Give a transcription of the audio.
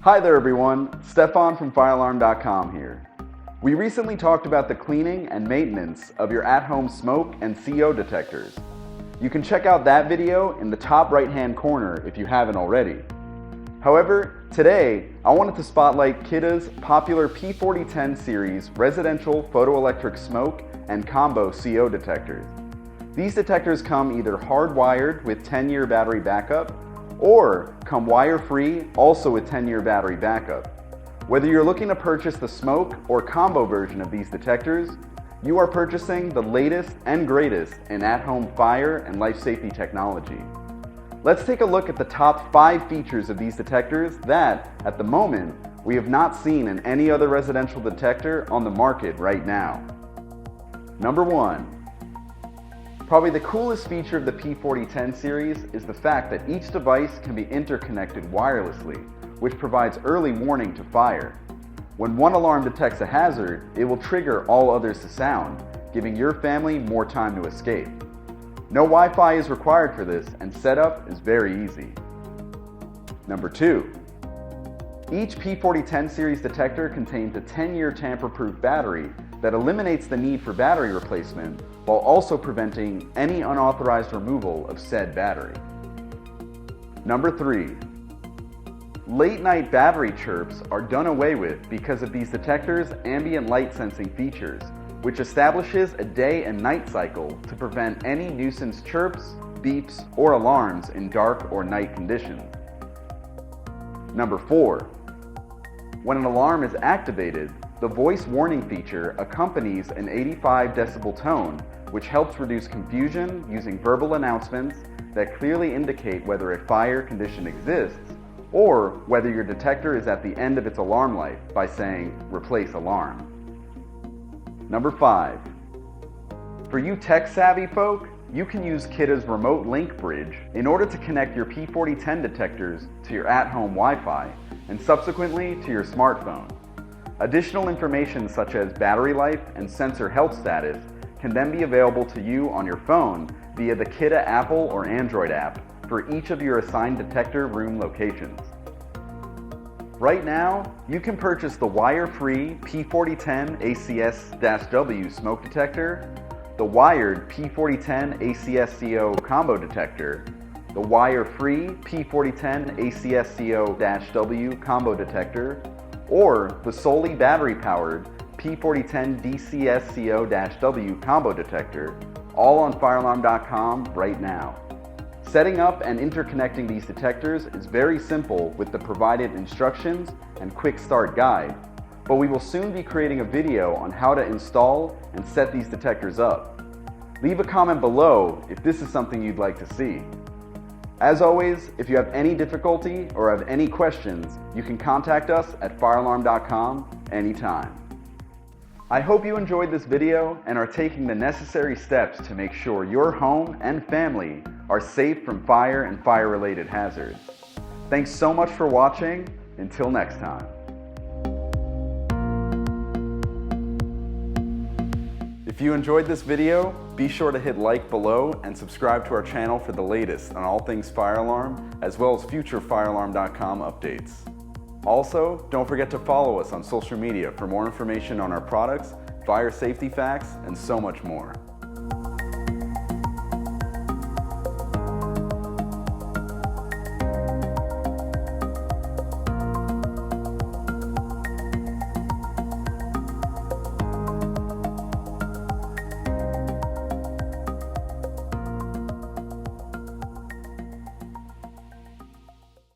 Hi there everyone, Stephan from firealarm.com here. We recently talked about the cleaning and maintenance of your at-home smoke and CO detectors. You can check out that video in the top right-hand corner if you haven't already. However, today I wanted to spotlight Kidde's popular P4010 Series residential photoelectric smoke and combo CO detectors. These detectors come either hardwired with 10-year battery backup or come wire-free, also with 10-year battery backup. Whether you're looking to purchase the smoke or combo version of these detectors, you are purchasing the latest and greatest in at-home fire and life safety technology. Let's take a look at the top 5 features of these detectors that, at the moment, we have not seen in any other residential detector on the market right now. Number 1. Probably the coolest feature of the P4010 series is the fact that each device can be interconnected wirelessly, which provides early warning to fire. When one alarm detects a hazard, it will trigger all others to sound, giving your family more time to escape. No Wi-Fi is required for this, and setup is very easy. Number 2. Each P4010 series detector contains a 10-year tamper-proof battery that eliminates the need for battery replacement while also preventing any unauthorized removal of said battery. Number 3. Late-night battery chirps are done away with because of these detectors' ambient light sensing features, which establishes a day and night cycle to prevent any nuisance chirps, beeps, or alarms in dark or night conditions. Number 4. When an alarm is activated, the voice warning feature accompanies an 85 decibel tone, which helps reduce confusion using verbal announcements that clearly indicate whether a fire condition exists or whether your detector is at the end of its alarm life by saying, "Replace alarm." Number 5. For you tech-savvy folk, you can use Kidde's remote link bridge in order to connect your P4010 detectors to your at-home Wi-Fi and subsequently to your smartphone. Additional information such as battery life and sensor health status can then be available to you on your phone via the Kidde Apple or Android app for each of your assigned detector room locations. Right now, you can purchase the wire-free P4010 ACS-W smoke detector, the wired P4010 ACS-CO combo detector, the wire-free P4010 ACS-CO-W combo detector, or the solely battery-powered P4010 DCS-CO-W combo detector, all on firealarm.com right now. Setting up and interconnecting these detectors is very simple with the provided instructions and quick start guide, but we will soon be creating a video on how to install and set these detectors up. Leave a comment below if this is something you'd like to see. As always, if you have any difficulty or have any questions, you can contact us at firealarm.com anytime. I hope you enjoyed this video and are taking the necessary steps to make sure your home and family are safe from fire and fire-related hazards. Thanks so much for watching. Until next time. If you enjoyed this video, be sure to hit like below and subscribe to our channel for the latest on all things fire alarm, as well as future firealarm.com updates. Also, don't forget to follow us on social media for more information on our products, fire safety facts, and so much more.